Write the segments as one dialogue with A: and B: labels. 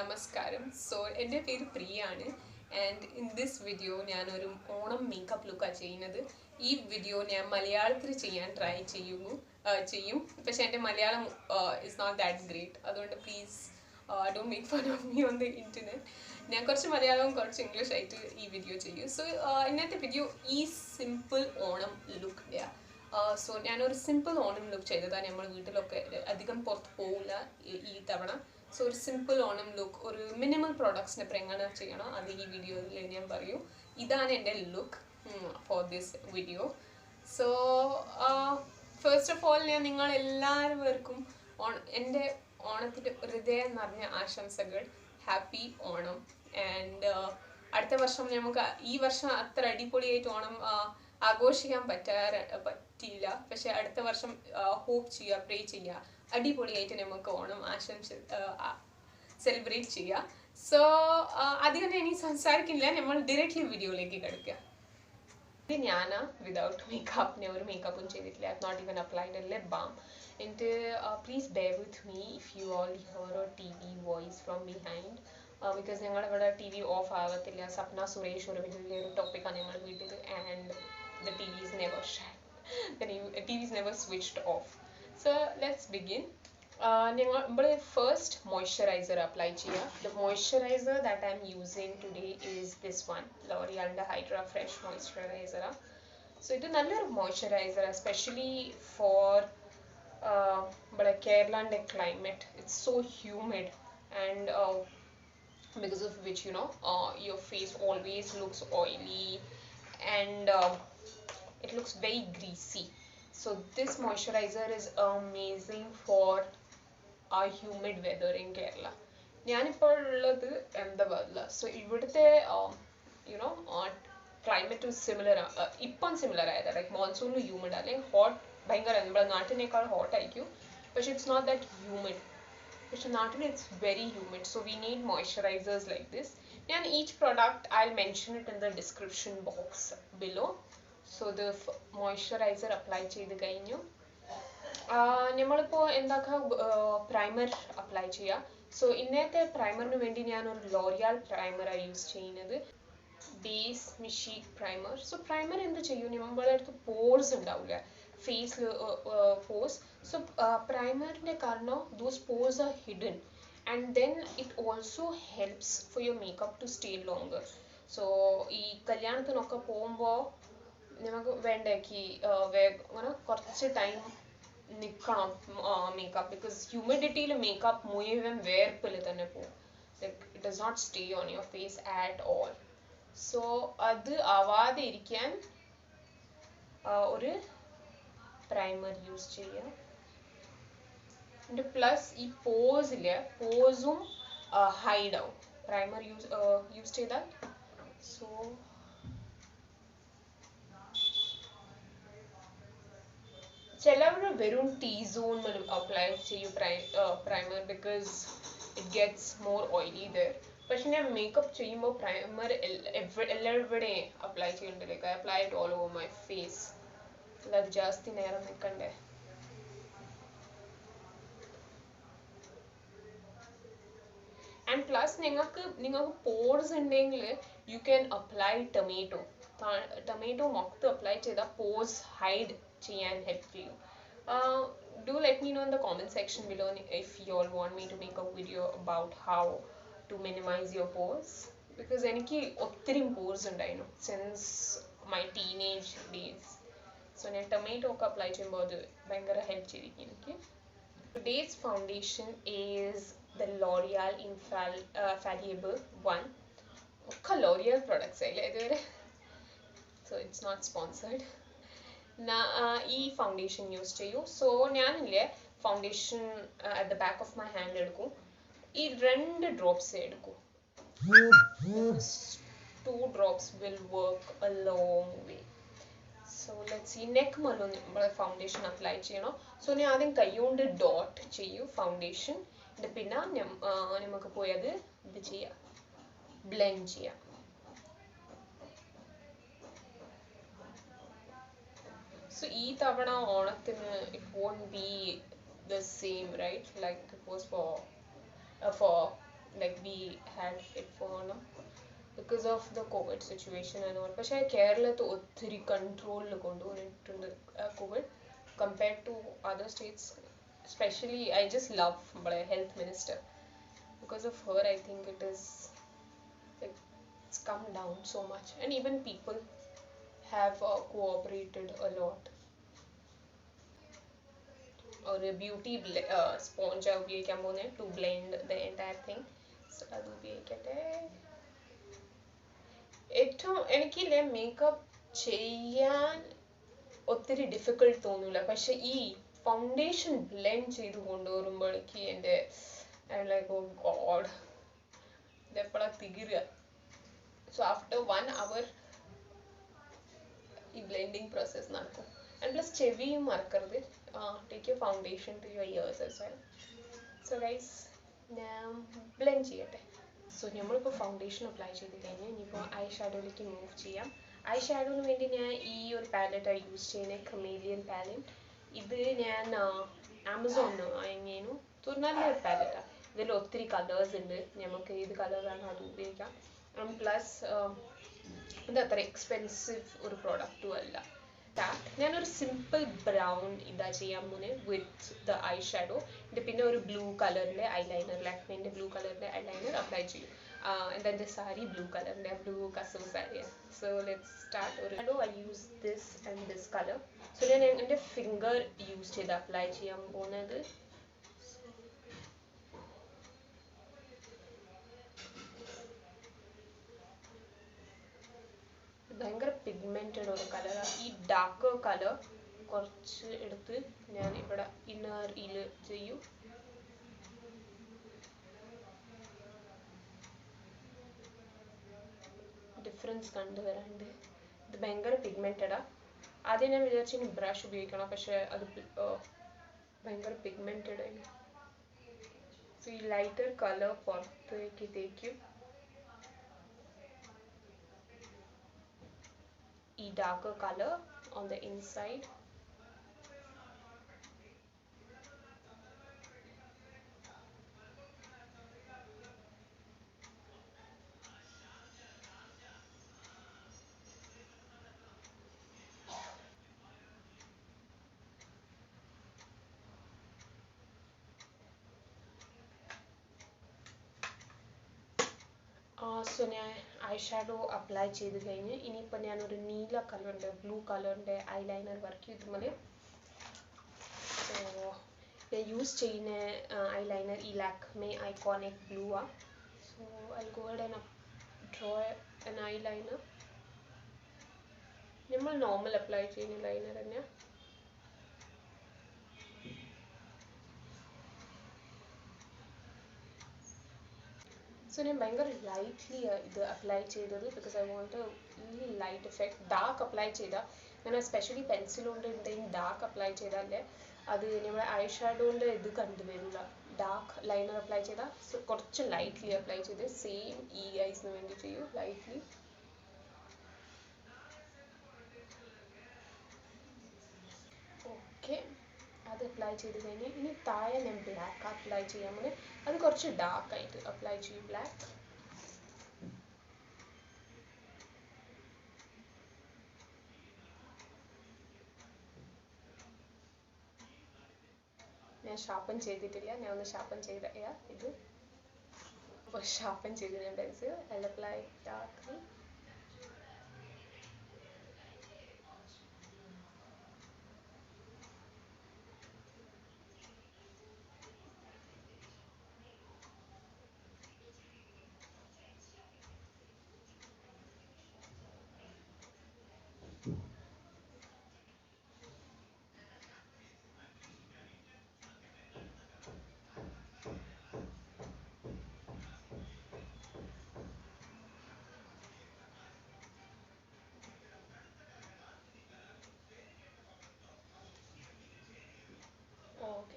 A: നമസ്കാരം. സോ എൻ്റെ പേര് പ്രിയാണ് ആൻഡ് ഇൻ ദിസ് വീഡിയോ ഞാനൊരു ഓണം മേക്കപ്പ് ലുക്കാണ് ചെയ്യുന്നത്. ഈ വീഡിയോ ഞാൻ മലയാളത്തിൽ ചെയ്യാൻ ട്രൈ ചെയ്യും. പക്ഷേ എൻ്റെ Malayalam is not that great. അതുകൊണ്ട് please don't make fun of me on the internet. ഞാൻ കുറച്ച് മലയാളവും കുറച്ച് ഇംഗ്ലീഷ് ആയിട്ട് ഈ വീഡിയോ ചെയ്യും. സോ ഇന്നത്തെ വീഡിയോ ഈ സിമ്പിൾ ഓണം ലുക്കിൻ്റെ. സോ ഞാനൊരു സിമ്പിൾ ഓണം ലുക്ക് ചെയ്തതാണ്. നമ്മൾ വീട്ടിലൊക്കെ അധികം പുറത്ത് പോകില്ല ഈ തവണ. സോ ഒരു സിമ്പിൾ ഓണം ലുക്ക്, ഒരു മിനിമം പ്രോഡക്ട്സിനെ എങ്ങനെ ചെയ്യണം അത് ഈ വീഡിയോയിൽ ഞാൻ പറയും. ഇതാണ് എൻ്റെ look for this video. So first of all ഞാൻ നിങ്ങളെല്ലാവർക്കും എൻ്റെ ഓണത്തിൻ്റെ ഹൃദയം നിറഞ്ഞ ആശംസകൾ. ഹാപ്പി ഓണം. ആൻഡ് അടുത്ത വർഷം നമുക്ക് ഈ വർഷം അത്ര അടിപൊളിയായിട്ട് ഓണം ആഘോഷിക്കാൻ പറ്റിയില്ല. പക്ഷെ അടുത്ത വർഷം ഹോപ്പ് ചെയ്യുക, പ്രേ ചെയ്യുക, അടിപൊളിയായിട്ട് നമുക്ക് ഓണം സെലിബ്രേറ്റ് ചെയ്യുക. സോ അധികം ഇനി സംസാരിക്കില്ല, നമ്മൾ ഡയറക്റ്റ്ലി വീഡിയോയിലേക്ക് കിടക്കുക. ഇത് ഞാൻ വിതൗട്ട് മേക്കപ്പ്, ഞാൻ ഒരു മേക്കപ്പും ചെയ്തിട്ടില്ല. I have not even applied a lip balm. എന്നിട്ട് please bear with me if you all hear a T V voice from behind. Because ഞങ്ങളിവിടെ ടി വി ഓഫ് ആവത്തില്ല. സപ്ന സുരേഷ് ഒരു വലിയൊരു ടോപ്പിക്കാണ് ഞങ്ങളുടെ വീട്ടിൽ. And the TV is never shut. The TV is never switched off. So let's begin. നമ്മൾ first moisturizer apply ചെയ്യുക. The moisturizer that I'm using today is this one, L'Oreal Hydra Fresh Moisturizer. So ഇത് നല്ലൊരു moisturizer, especially for Kerala climate. It's so humid and because of which your face always looks oily and it looks very greasy. So this moisturizer is amazing for our humid weather in Kerala. ഞാനിപ്പോൾ ഉള്ളത് അഹമ്മദാബാദിലാണ്. So ഇവിടുത്തെ climate similar, ഇപ്പം similar ആയത്. Like മോൺസൂണിൽ humid അല്ലെങ്കിൽ hot, ഭയങ്കര നമ്മുടെ നാട്ടിനേക്കാൾ hot ആയിരിക്കും. പക്ഷെ ഇറ്റ്സ് നോട്ട് ദാറ്റ് ഹ്യൂമിഡ്. പക്ഷെ നാട്ടിൽ it's very humid. So we need moisturisers like this. ഞാൻ each product I will mention it in the description box below. So ഇത് മോയ്സ്ചറൈസർ അപ്ലൈ ചെയ്ത് കഴിഞ്ഞു. നമ്മളിപ്പോൾ പ്രൈമർ അപ്ലൈ ചെയ്യുക. സോ ഇന്നത്തെ പ്രൈമറിന് വേണ്ടി ഞാനൊരു ലോറിയാൽ പ്രൈമറാണ് യൂസ് ചെയ്യുന്നത്, ബേസ് മിഷീക് പ്രൈമർ. സോ പ്രൈമർ എന്ത് ചെയ്യും, നമ്മുടെ അടുത്ത് പോർസ് ഉണ്ടാവില്ല ഫേസിൽ, പോർസ്. സോ പ്രൈമറിൻ്റെ കാരണം those pores R hidden and then it also helps for your makeup to stay longer. So ഈ കല്യാണത്തിനൊക്കെ പോകുമ്പോൾ നമുക്ക് വേണ്ടേക്ക് അങ്ങനെ കുറച്ച് ടൈം നിൽക്കണം മേക്കപ്പ്. ബിക്കോസ് ഹ്യൂമിഡിറ്റിയിൽ മേക്കപ്പ് മുഴുവൻ വേർപ്പിൽ തന്നെ പോകും. Like it does not stay on your face at all. So അത് ആവാതെ ഇരിക്കാൻ ഒരു പ്രൈമർ യൂസ് ചെയ്യുക. പ്ലസ് ഈ പോസില് പോസും ഹൈഡ് ആവും പ്രൈമർ യൂസ് ചെയ്താൽ. സോ ചിലവർ വെറും ടീ സോണിൽ അപ്ലൈ ചെയ്യും primer, because it gets more oily there. പക്ഷെ ഞാൻ മേക്കപ്പ് ചെയ്യുമ്പോൾ പ്രൈമർ എല്ലാവരുടെയും അപ്ലൈ ചെയ്യുന്നുണ്ട്. Like I apply it all over my face. അല്ലാതെ ജാസ്തി നേരം നിൽക്കണ്ടേ. ആൻഡ് പ്ലസ് നിങ്ങൾക്ക് പോർസ് ഉണ്ടെങ്കിൽ യു ക്യാൻ അപ്ലൈ ടൊമാറ്റോ മൊത്തം അപ്ലൈ ചെയ്താൽ പോർസ് ഹൈഡ് ചെയ്യാൻ ഹെൽപ്പ് ചെയ്യും. Do let me know in the comment section below if you all want me to make a video about how to minimise your pores. Because എനിക്ക് ഒത്തിരി pores ഉണ്ടായിരുന്നു since my teenage days. So ഞാൻ tomato ഒക്കെ apply ചെയ്യുമ്പോൾ അത് ഭയങ്കര help ചെയ്തിരിക്കും എനിക്ക്. Today's foundation is the L'Oreal Infallible one. Okay, L'Oreal products aile iduvare, so it's not sponsored. Na ee foundation use cheyu. So njanille foundation at the back of my hand edukkum. Ee rendu drops edukkum. 2 drops will work a long way. So let's see, neck mallu foundation apply cheyano. So ഞാൻ ആദ്യം കൈകൊണ്ട് dot ചെയ്യും foundation. പിന്നെ നമുക്ക് പോയി അത് ഇത് ചെയ്യാം, ബ്ലെൻഡ് ചെയ്യാം. സോ ഈ തവണ ഓണത്തിന് it won't be the same, right? Like it was for like we had it for because of the COVID situation and all. പക്ഷേ കേരളത്തെ ഒത്തിരി കൺട്രോളിൽ കൊണ്ടുവന്നിട്ടുണ്ട് COVID compared to other states. Especially, I just love my health minister. Because of her, I think it is like it's come down so much, and even people have cooperated a lot. Or a beauty sponge ഉപയോഗിക്കാൻ പോകുന്നത് to blend the entire thing. So അത് ഉപയോഗിക്കട്ടെ. ഏറ്റവും എനിക്കില്ലേ makeup ചെയ്യാൻ ഒത്തിരി difficult തോന്നില്ല, പക്ഷെ ഈ foundation blend ചെയ്ത് കൊണ്ടുവരുമ്പോഴേക്ക് എൻ്റെ ഐ ലൈക്ക് ഓ ഗോഡ് ഇതെപ്പോഴാണ് തികരുക. സോ ആഫ്റ്റർ 1 hour ഈ ബ്ലെൻഡിങ് പ്രോസസ് നടക്കും. ആൻഡ് പ്ലസ് ചെവിയും മറക്കരുത്. Take your foundation to your ears as well. So guys ഞാൻ ബ്ലെൻഡ് ചെയ്യട്ടെ. സോ നമ്മളിപ്പോൾ ഫൗണ്ടേഷൻ അപ്ലൈ ചെയ്ത് കഴിഞ്ഞ് ഇനിയിപ്പോൾ ഐ ഷാഡോയിലേക്ക് മൂവ് ചെയ്യാം. ഐ ഷാഡോന് വേണ്ടി ഞാൻ ഈ ഒരു പാലറ്റാണ് യൂസ് ചെയ്യുന്നത്, കമേലിയൻ പാലറ്റ്. ഇത് ഞാൻ ആമസോണിൽ വാങ്ങിയേനു. നല്ലൊരു പാലറ്റാണ്. ഇതിൽ ഒത്തിരി കളേഴ്സ് ഉണ്ട്, നമുക്ക് ഏത് കളറാണ് അത് ഉപയോഗിക്കാം. പ്ലസ് ഇത് അത്ര എക്സ്പെൻസീവ് ഒരു പ്രോഡക്റ്റും അല്ല. ഞാനൊരു സിമ്പിൾ ബ്രൗൺ ഇതാ ചെയ്യാൻ പോകുന്നത് വിത്ത് ദ ഐ ഷാഡോ. പിന്നെ ഒരു ബ്ലൂ കളറിൻ്റെ ഐലൈനർ, ലാക്മേൻ്റെ ബ്ലൂ കളറിൻ്റെ ഐലൈനർ അപ്ലൈ ചെയ്യും. എൻ്റെ സാരി ബ്ലൂ കളറിൻ്റെ ബ്ലൂ കസവ് സാരിയാണ്. So let's start. ഒരു shadow I use this and this colour. So ഞാൻ എൻ്റെ ഫിംഗർ യൂസ് ചെയ്ത് അപ്ലൈ ചെയ്യാൻ പോകുന്നത്. ഭയങ്കര പിഗ്മെൻറ്റഡ് ഒരു കളറാണ്. ഈ ഡാർക്ക് കളർ കുറച്ച് എടുത്ത് ഞാൻ ഇവിടെ ഇന്നറിൽ ചെയ്യും. ഡിഫറൻസ് കണ്ടുവരാണ്ട്. ഇത് ഭയങ്കര പിഗ്മെൻറ്റഡാണ്. ആദ്യം ഞാൻ വിചാരിച്ചു ഇനി ബ്രഷ് ഉപയോഗിക്കണം, പക്ഷെ അത് ഭയങ്കര പിഗ്മെൻറ്റഡ് ആയി. സോ ഈ ലൈറ്റർ കളർ പുറത്തേക്ക് തേക്കും. ഈ darker color on the inside. So ഞാൻ ഐ ഷാഡോ അപ്ലൈ ചെയ്ത് കഴിഞ്ഞ് ഇനിയിപ്പോൾ ഞാനൊരു നീല കളറിൻ്റെ ബ്ലൂ കളറിൻ്റെ ഐലൈനർ വർക്ക് ചെയ്തുമ്പോൾ സോ ഞാൻ യൂസ് ചെയ്യുന്ന ഐലൈനർ ഈ ലാക്മേ ഐക്കോണിക് ബ്ലൂ ആണ്. So I go ahead and draw an eyeliner. നമ്മൾ നോർമൽ അപ്ലൈ ചെയ്യുന്ന ലൈനർ തന്നെയാണ്. സോ ഞാൻ ഭയങ്കര ലൈറ്റ്ലി ഇത് അപ്ലൈ ചെയ്തത്, ബിക്കോസ് ഐ വോണ്ട് ഈ ലൈറ്റ് എഫക്റ്റ്. ഡാർക്ക് അപ്ലൈ ചെയ്താൽ ഞാൻ എസ്പെഷ്യലി പെൻസിൽ കൊണ്ട് എന്തെങ്കിലും ഡാർക്ക് അപ്ലൈ ചെയ്താലേ അത് നമ്മുടെ ഐ ഷാഡോൻ്റെ ഇത് കണ്ടുവരില്ല. ഡാർക്ക് ലൈനർ അപ്ലൈ ചെയ്താൽ കുറച്ച് ലൈറ്റ്ലി അപ്ലൈ ചെയ്ത് സെയിം ഈ ഐസിന് വേണ്ടി ചെയ്യൂ. Lightly okay. അത് അപ്ലൈ ചെയ്ത് കഴിഞ്ഞ് ഇനി താഴെ ഞാൻ ബ്ലാക്ക് അപ്ലൈ ചെയ്യാൻ പോകുന്നത്. അത് കുറച്ച് ഡാർക്കായിട്ട് അപ്ലൈ ചെയ്യും ബ്ലാക്ക്. ഞാൻ ഷാർപ്പൻ ചെയ്തിട്ടില്ല, ഞാൻ ഒന്ന് ഷാർപ്പൻ ചെയ്ത ഇത് അപ്പോൾ ഷാർപ്പൻ ചെയ്ത് ഞാൻ പെൻസിൽ ഐ അപ്ലൈ ഡാർക്ക്.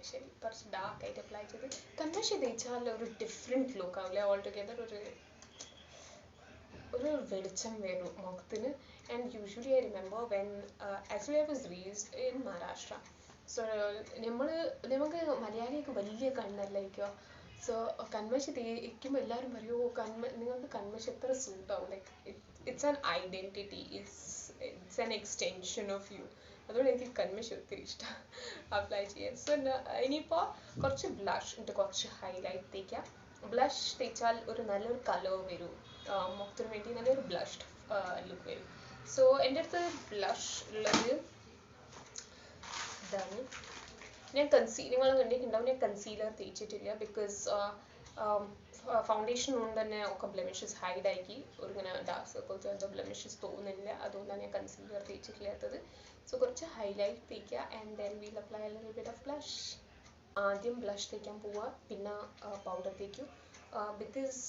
A: ശരി, കുറച്ച് ഡാർക്ക് ആയിട്ട് അപ്ലൈ ചെയ്ത് കൺമഷി തേച്ചാൽ ഒരു ഡിഫറെൻറ്റ് ലുക്ക് ആവില്ലേ, ഓൾ ടുഗെദർ ഒരു വെളിച്ചം വരും മുഖത്തിന്. And usually I remember when actually I was raised in Maharashtra. So നമുക്ക് മലയാളിക്ക് വലിയ കണ്ണല്ലായിരിക്കുക. സോ കൺമഷി തേക്കുമ്പോൾ എല്ലാവരും പറയും ഓ നിങ്ങൾക്ക് കൺമഷി എത്ര സൂട്ടാവും like it's an identity it's an extension of you. അതുകൊണ്ട് എനിക്ക് കൺമഷി ഒത്തിരി ഇഷ്ടമാണ് അപ്ലൈ ചെയ്യാൻ. സോ ഇനിയിപ്പോൾ കുറച്ച് ബ്ലഷ് എന്നിട്ട് കുറച്ച് ഹൈലൈറ്റ് തേക്കാം. ബ്ലഷ് തേച്ചാൽ ഒരു നല്ലൊരു കളർ വരും, മുഖത്തിന് വേണ്ടി നല്ലൊരു ബ്ലഷ്ഡ് ലുക്ക് വരും. സോ എൻ്റെ അടുത്ത് ബ്ലഷ് ഉള്ളത് ഇതാണ്. ഞാൻ നിങ്ങൾ കണ്ടിട്ടുണ്ടാവും, ഞാൻ കൺസീലർ തേച്ചിട്ടില്ല ബിക്കോസ് ഫൗണ്ടേഷൻ കൊണ്ട് തന്നെ ഒക്കെ ബ്ലെമിഷസ് ഹൈഡ് ആക്കി ഒരു ഇങ്ങനെ ഡാർക്ക് സർക്കിൾസ് എന്തോ ബ്ലെമിഷസ് തോന്നുന്നില്ല, അതുകൊണ്ടാണ് ഞാൻ കൺസീലർ തേച്ചിട്ടില്ലാത്തത്. സോ കുറച്ച് ഹൈലൈറ്റ് തേക്കുക and then will apply A little bit of blush. ആദ്യം ബ്ലഷ് തേക്കാൻ പോവുക, പിന്നെ പൗഡർ തേക്കും. ബിക്കോസ്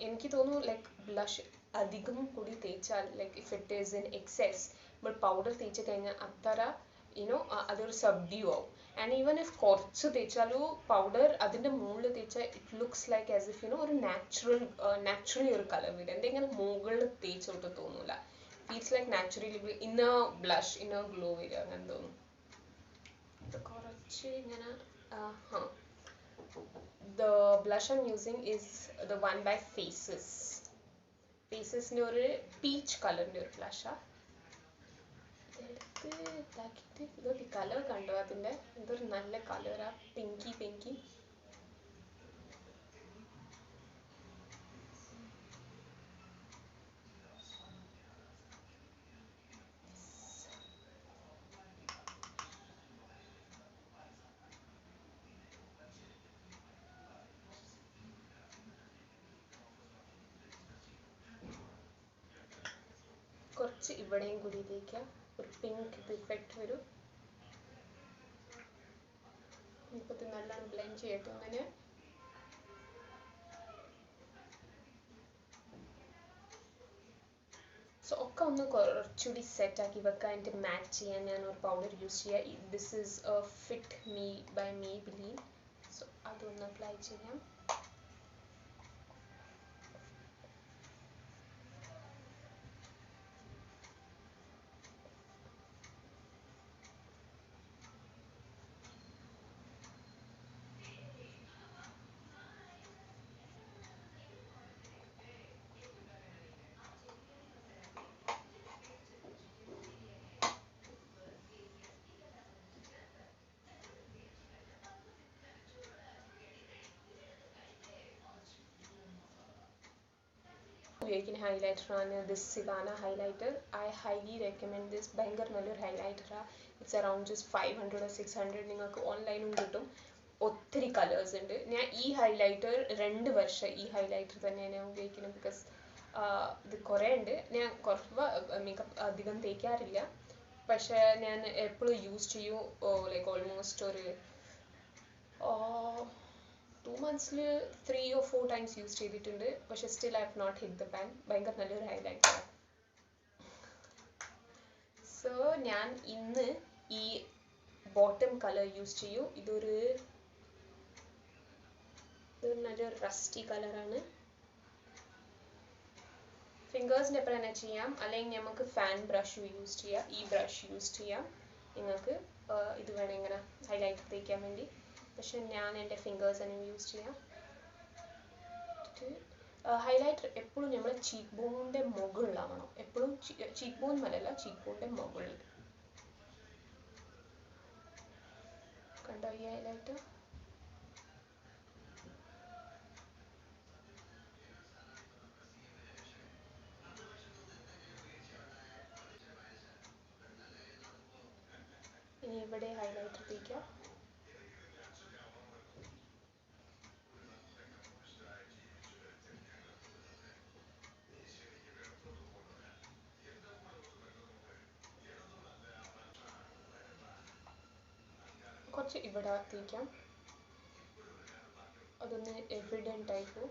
A: എനിക്ക് തോന്നുന്നു ലൈക്ക് ബ്ലഷ് അധികം കൂടി തേച്ചാൽ like if it is in excess, but powder തേച്ച് കഴിഞ്ഞാൽ അത്ര അതൊരു സബ്ഡ്യൂ ആവും. ആൻഡ് ഈവൻ ഇഫ് കുറച്ച് തേച്ചാലും പൗഡർ അതിൻ്റെ മുകളിൽ തേച്ചാൽ it looks like as if ഒരു നാച്ചുറലി ഒരു കളർ വരും. എന്തെങ്കിലും മുകളിൽ തേച്ചോട്ട് തോന്നൂല, feels like naturally inner blush inner glow വരിക അങ്ങനെ തോന്നും. കുറച്ച് ഇങ്ങനെ the blush I'm using is the one by Faces. ഫേസസിൻ്റെ ഒരു പീച്ച് കളറിൻ്റെ ഒരു ബ്ലഷാണ്. ഇതെടുത്ത് ഇതാക്കിയിട്ട് ഇതൊക്കെ കളർ കണ്ടോ, അതിൻ്റെ ഇതൊരു നല്ല കളറാണ്, പിങ്കി. കുറച്ച് ഇവിടെയും കൂടി തേക്കാം, ഒരു പിങ്ക് ഇഫക്റ്റ് വരും. ഇപ്പോൾ ഇത് നല്ലോണം ബ്ലെൻഡ് ചെയ്യട്ടെ അങ്ങനെ. സോ ഒക്കെ ഒന്ന് കുറച്ചുകൂടി സെറ്റാക്കി വെക്കാൻ എന്നിട്ട് മാച്ച് ചെയ്യാൻ ഞാൻ ഒരു പൗഡർ യൂസ് ചെയ്യുക. This is fit me by Maybelline. സോ അതൊന്ന് അപ്ലൈ ചെയ്യാം. ഉപയോഗിക്കുന്ന ഹൈലൈറ്ററാണ് this Sivanna highlighter. I highly recommend this. ഭയങ്കര നല്ലൊരു ഹൈലൈറ്ററാണ്. It's around just 500 or 600. നിങ്ങൾക്ക് ഓൺലൈനും കിട്ടും. ഒത്തിരി കളേഴ്സ് ഉണ്ട്. ഞാൻ ഈ ഹൈലൈറ്റർ 2 വർഷം ഈ ഹൈലൈറ്റർ തന്നെയാണ് ഞാൻ ഉപയോഗിക്കുന്നത്. ബിക്കോസ് ഇത് കുറേ ഉണ്ട്. ഞാൻ കുറവ് മേക്കപ്പ് അധികം തേക്കാറില്ല, പക്ഷേ ഞാൻ എപ്പോഴും യൂസ് ചെയ്യും. ലൈക്ക് ഓൾമോസ്റ്റ് ഒരു 2 months 3 or 4 times യൂസ് ചെയ്തിട്ടുണ്ട്. പക്ഷെ still I have not hit the pan. ഭയങ്കര നല്ലൊരു ഹൈലൈറ്ററാണ്. സോ ഞാൻ ഇന്ന് ഈ ബോട്ടം കളർ യൂസ് ചെയ്യും. ഇതൊരു നല്ലൊരു റസ്റ്റി കളറാണ്. ഫിംഗേഴ്സിൻ്റെ എപ്പോഴും തന്നെ ചെയ്യാം, അല്ലെങ്കിൽ നമുക്ക് ഫാൻ ബ്രഷ് യൂസ് ചെയ്യാം. ഈ ബ്രഷ് യൂസ് ചെയ്യാം നിങ്ങൾക്ക് ഇത് വേണം ഇങ്ങനെ ഹൈലൈറ്റർ തേക്കാൻ വേണ്ടി. പക്ഷെ ഞാൻ എൻ്റെ ഫിംഗേഴ്സ് തന്നെ യൂസ് ചെയ്യാം. ഹൈലൈറ്റർ എപ്പോഴും നമ്മൾ ചീക്ക് ബോണിൻ്റെ മുകളിലാവണം. എപ്പോഴും ചീക്ക് ബോൺ മലല്ല, ചീക്ക് ബോണിൻ്റെ മുകളിൽ. കണ്ടോ ഈ ഹൈലൈറ്റർ? ഇനി ഇവിടെ ഹൈലൈറ്റർ തേക്കാം. കുറച്ച് ഇവിടെ തേക്കാം, അതൊന്ന് എവിഡൻ്റ് ആയിട്ട്.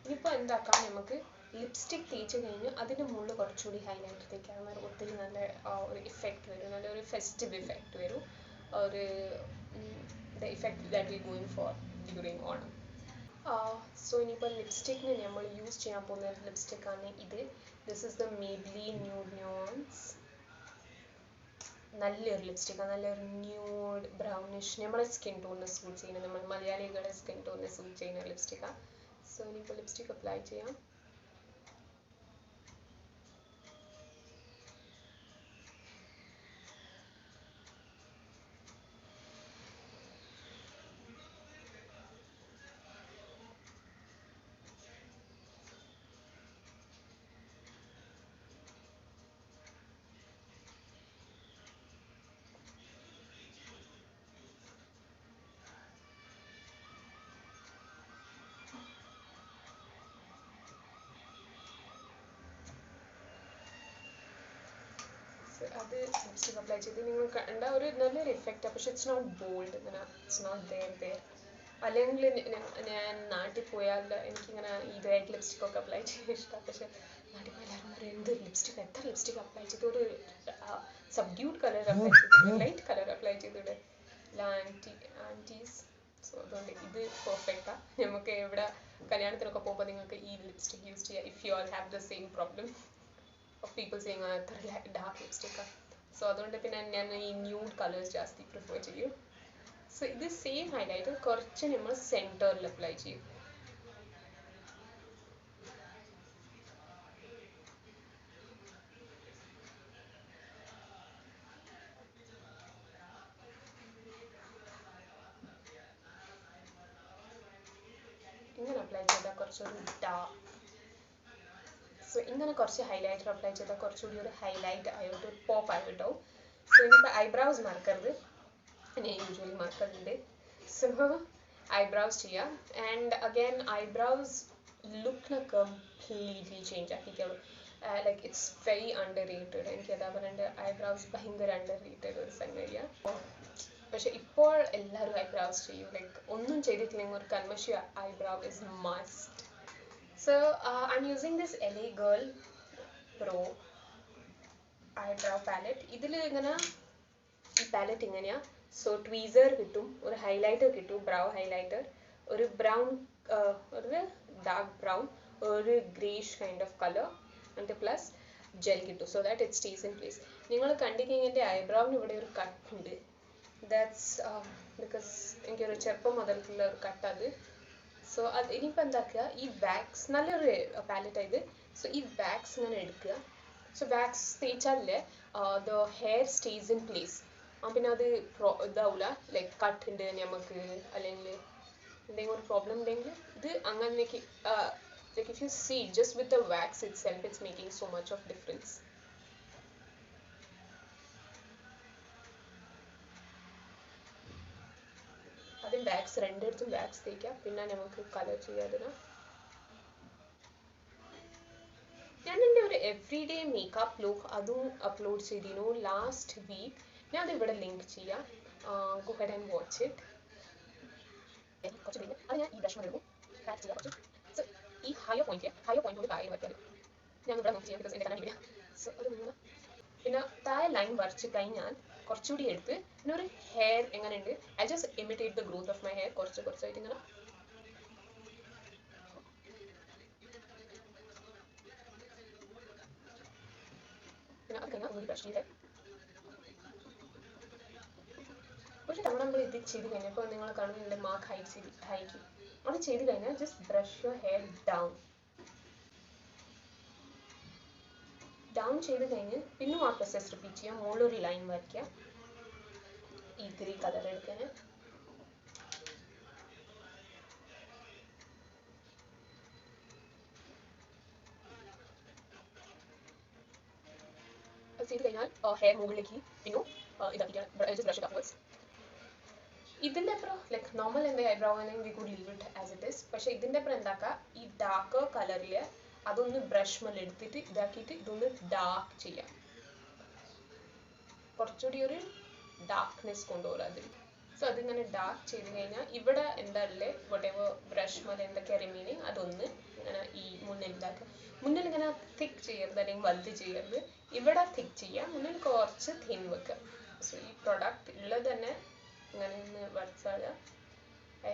A: ഇനിയിപ്പോൾ എന്താക്കാം, നമുക്ക് ലിപ്സ്റ്റിക് തേച്ച് കഴിഞ്ഞ് അതിൻ്റെ മുകളിൽ കുറച്ചുകൂടി ഹൈലൈറ്റ് തേക്കാം. ഒത്തിരി നല്ല ഒരു ഇഫക്റ്റ് വരും, നല്ലൊരു ഫെസ്റ്റീവ് ഇഫക്റ്റ് വരും. ഒരു the effect that we going for during Onam. So ഇനിയിപ്പോൾ ലിപ്സ്റ്റിക്കിന് നമ്മൾ യൂസ് ചെയ്യാൻ പോകുന്ന ലിപ്സ്റ്റിക്കാണ് ഇത്. This is the Maybelline Nude Nuance. നല്ലൊരു ലിപ്സ്റ്റിക്കാണ്, നല്ലൊരു ന്യൂഡ് ബ്രൗണിഷ് നമ്മുടെ സ്കിൻ ടോണിന് സൂട്ട് ചെയ്യുന്ന, നമ്മൾ മലയാളികളുടെ സ്കിൻ ടോണിന് സൂട്ട് ചെയ്യുന്ന ലിപ്സ്റ്റിക്കാണ്. സോ ഇനിയിപ്പോൾ ലിപ്സ്റ്റിക് അപ്ലൈ ചെയ്യാം. അത് ലിപ്സ്റ്റിക് അപ്ലൈ ചെയ്ത് നിങ്ങൾ കണ്ട ഒരു നല്ലൊരു എഫക്റ്റാണ്. പക്ഷെ ഇറ്റ്സ് നോട്ട് ബോൾഡ്, ഇങ്ങനെ ഇറ്റ്സ് നോട്ട് ദെയർ. അല്ലെങ്കിൽ ഞാൻ നാട്ടിൽ പോയാൽ എനിക്കിങ്ങനെ ഇതായിട്ട് ലിപ്സ്റ്റിക് ഒക്കെ അപ്ലൈ ചെയ്യാൻ ഇഷ്ടമാണ്. പക്ഷെ നാട്ടിൽ പോയാൽ എല്ലാവരും പറയും എന്ത് ലിപ്സ്റ്റിക്, എത്ര ലിപ്സ്റ്റിക് അപ്ലൈ ചെയ്ത്, ഒരു സബ്ഡ്യൂഡ് കളർ അപ്ലൈ ചെയ്തിട്ട് ലൈറ്റ് കളർ അപ്ലൈ ചെയ്തിട്ട് ആൻറ്റീസ്. സോ അതുകൊണ്ട് ഇത് പെർഫെക്റ്റാണ്. നമുക്ക് എവിടെ കല്യാണത്തിനൊക്കെ പോകുമ്പോൾ നിങ്ങൾക്ക് ഈ ലിപ്സ്റ്റിക് യൂസ് ചെയ്യാം. If you all have the same problem of people saying dark lipstick. So അതുകൊണ്ട് പിന്നെ ഞാൻ ഈ ന്യൂഡ് കളേഴ്സ് ജാസ്തി പ്രിഫർ ചെയ്യും. സോ ഇത് സെയിം ഹൈലൈറ്റർ കുറച്ച് നമ്മൾ സെൻറ്ററിൽ അപ്ലൈ ചെയ്യും. ഇങ്ങനെ അപ്ലൈ ചെയ്താൽ കുറച്ചൊരു സോ ഇങ്ങനെ കുറച്ച് ഹൈലൈറ്റർ അപ്ലൈ ചെയ്താൽ കുറച്ചുകൂടി ഒരു ഹൈലൈറ്റ് ആയിട്ട് പോപ്പ് ആയിട്ടോ. സോ ഇനിയിപ്പോൾ ഐബ്രൗസ് മറക്കരുത്, ഞാൻ യൂഷ്വലി മറക്കലുണ്ട്. സോ ഐബ്രൗസ് ചെയ്യാം. ആൻഡ് അഗൈൻ ഐബ്രൗസ് ലുക്കിനെ കംപ്ലീറ്റ്ലി ചേഞ്ച് ആക്കിക്കോളും. Like it's very underrated. എനിക്ക് അതാ പറയേണ്ടത്, ഐബ്രൗസ് ഭയങ്കര അണ്ടർ റേറ്റഡ് ഒരു സംഗതിയാണ്. പക്ഷെ ഇപ്പോൾ എല്ലാവരും ഐബ്രൗസ് ചെയ്യും. ലൈക്ക് ഒന്നും ചെയ്തിട്ടില്ലെങ്കിൽ ഒരു കൺമഷി eyebrow is must. So I'm using this LA Girl Pro eyebrow palette. ഇതിൽ ഇങ്ങനെ ഈ പാലറ്റ് ഇങ്ങനെയാ. സോ ട്വീസർ കിട്ടും, ഒരു ഹൈലൈറ്റർ കിട്ടും, ബ്രൗ ഹൈലൈറ്റർ, ഒരു ബ്രൗൺ, ഒരു ഡാർക്ക് ബ്രൗൺ, ഒരു ഗ്രേഷ് കൈൻഡ് ഓഫ് കളർ, എന്നിട്ട് പ്ലസ് ജെൽ കിട്ടും. So that it stays in place. നിങ്ങൾ കണ്ടില്ലെങ്കിൽ എൻ്റെ ഐബ്രൗവിന് ഇവിടെ ഒരു കട്ട് ഉണ്ട്. ദാറ്റ്സ് ബിക്കോസ് എനിക്കൊരു ചെറുപ്പം മുതലുള്ള ഒരു കട്ടത്. സോ അത് ഇനിയിപ്പോൾ എന്താക്കുക, ഈ വാക്സ് നല്ലൊരു പാലറ്റാണ് ഇത്. സോ ഈ വാക്സ് ഇങ്ങനെ എടുക്കുക. സോ വാക്സ് തേച്ചാലേ the hair stays in place. പിന്നെ അത് ഇതാവില്ല, ലൈക്ക് കട്ട് ഉണ്ട് നമുക്ക്, അല്ലെങ്കിൽ എന്തെങ്കിലും ഒരു പ്രോബ്ലം ഉണ്ടെങ്കിൽ ഇത് അങ്ങനെ like if you see just with the wax itself it's making so much of difference. ആദ്യം വാക്സ് രണ്ടിടത്തും വാക്സ് തേക്കാം, പിന്നെ നമുക്ക് കളർ ചെയ്യാതിന്. ഞാൻ എൻ്റെ ഒരു എവ്രിഡേ മേക്കപ്പ് ലുക്ക് അതും അപ്ലോഡ് ചെയ്തിരുന്നു ലാസ്റ്റ് വീക്ക്. ഞാൻ അതിവിടെ ലിങ്ക് ചെയ്യാം. Go head and watch it. അത് ഞാൻ ഈ ബ്രഷ് എടുക്കും, പാക്ക് ചെയ്യാം കുറച്ച്. സോ ഈ ഹയർ പോയിന്റ് കൊണ്ട് താഴെ വയ്ക്കാൻ ഞാൻ ഇവിടെ നോക്കി ചെയ്യാം, ബിക്കോസ് എൻ്റെ കണ്ണില്ല. സോ അത് നിങ്ങൾ പിന്നെ താഴെ ലൈൻ വരച്ച് കഴിഞ്ഞാൽ കുറച്ചുകൂടി എടുത്ത് പിന്നെ ഒരു ഹെയർ എങ്ങനെയുണ്ട്, I just imitate the growth of my hair. കുറച്ചായിട്ട് ഇങ്ങനെ പിന്നെ അത് കഴിഞ്ഞാൽ ഒന്നുകൂടി ബ്രഷ് ചെയ്ത് ഒരു തവണ നമ്മൾ ഇത് ചെയ്ത് കഴിഞ്ഞപ്പോൾ നിങ്ങൾ കാണുന്നുണ്ട് മാർക്ക് ഹൈക്ക് അത് ചെയ്ത് കഴിഞ്ഞാൽ just brush your hair down ചെയ്ത് കഴിഞ്ഞ് പിന്നെ ആ പ്രോസസ് റിപ്പീറ്റ് ചെയ്യാം. മുകളിലൊരു ലൈൻ വരയ്ക്കുക, ഈ ഗ്രീൻ കളർ എടുക്കാൻ. അത് ചെയ്ത് കഴിഞ്ഞാൽ ഹെയർ മുകളിലേക്ക് പിന്നെ ഇതാക്കിയിട്ടാണ് ജസ്റ്റ് ബ്രഷ് ഇറ്റ് അപ്വേർഡ്സ്. ഇതിൻ്റെ അപ്പുറം ലൈക്ക് നോർമൽ എൻ്റെ ഐബ്രോ ആണെങ്കിൽ we could leave it as it is. പക്ഷേ ഇതിൻ്റെ അപ്പുറം എന്താക്കുക, ഈ ഡാർക്ക് കളറിൽ അതൊന്ന് ബ്രഷ് മേലെ എടുത്തിട്ട് ഇതാക്കിയിട്ട് ഇതൊന്ന് ഡാർക്ക് ചെയ്യാം. കുറച്ചുകൂടി ഒരു ഡാർക്ക്നെസ് കൊണ്ടുവരും അതിൽ. സോ അതിങ്ങനെ ഡാർക്ക് ചെയ്ത് കഴിഞ്ഞാൽ ഇവിടെ എന്താ ഉള്ളത്, വട്ട് എവർ ബ്രഷ് മേലെ എന്തൊക്കെയാണ് റിമീനിങ് അതൊന്ന് ഇങ്ങനെ ഈ മുന്നിൽ ഇതാക്കുക. മുന്നിൽ ഇങ്ങനെ തിക്ക് ചെയ്യരുത് അല്ലെങ്കിൽ വലുത് ചെയ്യരുത്. ഇവിടെ തിക്ക് ചെയ്യാം, മുന്നിൽ കുറച്ച് തിൻ വെക്കുക. സോ ഈ പ്രൊഡക്റ്റ് ഉള്ളത് തന്നെ ഇങ്ങനെ ഒന്ന് വരച്ചാൽ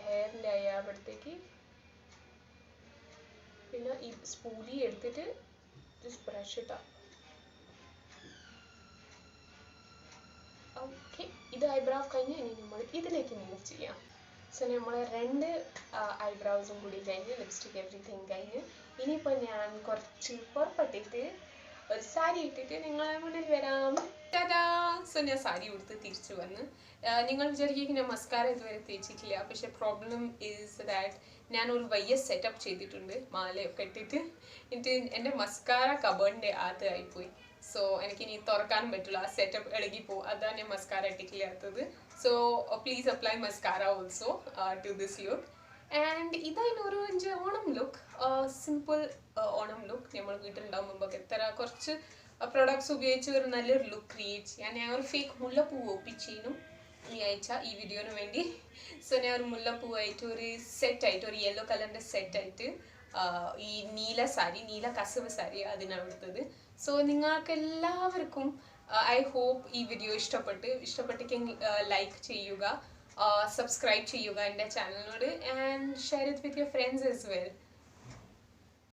A: ഹെയറിൻ്റെ അയാളത്തേക്ക് പിന്നെ ഈ സ്പൂലി എടുത്തിട്ട് ജസ്റ്റ് ബ്രഷ് ഇട്ടാൽ ഓക്കെ, ഇത് ഐബ്രോ കഴിഞ്ഞ് ഇനി നമ്മൾ ഇതിലേക്ക് മൂവ് ചെയ്യാം. സോ നമ്മൾ രണ്ട് ഐബ്രോസും കൂടി കഴിഞ്ഞ് ലിപ്സ്റ്റിക് എവറിത്തിങ് കഴിഞ്ഞ് ഇനിയിപ്പോൾ ഞാൻ കുറച്ച് പുറപ്പെട്ടിട്ട് ഒരു സാരി ഇട്ടിട്ട് നിങ്ങളെ മുന്നിൽ വരാം. സോ ഞാൻ സാരി ഉടുത്ത് തിരിച്ചു വന്ന്. നിങ്ങൾ വിചാരിക്കും ഞാൻ മസ്കാര ഇതുവരെ തേച്ചിട്ടില്ല, പക്ഷെ പ്രോബ്ലം ഈസ് ദാറ്റ് ഞാൻ ഒരു വലിയ സെറ്റപ്പ് ചെയ്തിട്ടുണ്ട് മാലയൊക്കെ ഇട്ടിട്ട്. എന്നിട്ട് എൻ്റെ മസ്കാര കബേർഡിൻ്റെ അകത്തായിപ്പോയി. സോ എനിക്കിനി തുറക്കാനും പറ്റില്ല, ആ സെറ്റപ്പ് ഇളകിപ്പോവും. അതാണ് ഞാൻ മസ്കാര ഇട്ടിട്ടില്ലാത്തത്. So please apply mascara also to this look. And ഇതായിരുന്നു ഒരു Onam look, simple Onam look. നമ്മൾ വീട്ടിലുണ്ടാകുമ്പോൾ എത്ര കുറച്ച് പ്രൊഡക്ട്സ് ഉപയോഗിച്ച് ഒരു നല്ലൊരു ലുക്ക് ക്രിയേറ്റ് ചെയ്യാൻ. ഞാൻ ഒരു ഫേക്ക് മുല്ലപ്പൂവ് ഒപ്പിച്ചേനും ഈ ആഴ്ച ഈ വീഡിയോന് വേണ്ടി. സോ ഞാൻ ഒരു മുല്ലപ്പൂവായിട്ട് ഒരു സെറ്റായിട്ട്, ഒരു യെല്ലോ കളറിൻ്റെ സെറ്റായിട്ട് ഈ നീല സാരി, നീല കസവ് സാരി അതിനാണ് എടുത്തത്. സോ നിങ്ങൾക്ക് എല്ലാവർക്കും ഐ ഹോപ്പ് ഈ വീഡിയോ ഇഷ്ടപ്പെട്ടെങ്കിൽ ലൈക്ക് ചെയ്യുക, സബ്സ്ക്രൈബ് ചെയ്യുക എൻ്റെ ചാനലിനോട്, and share it with your friends as well.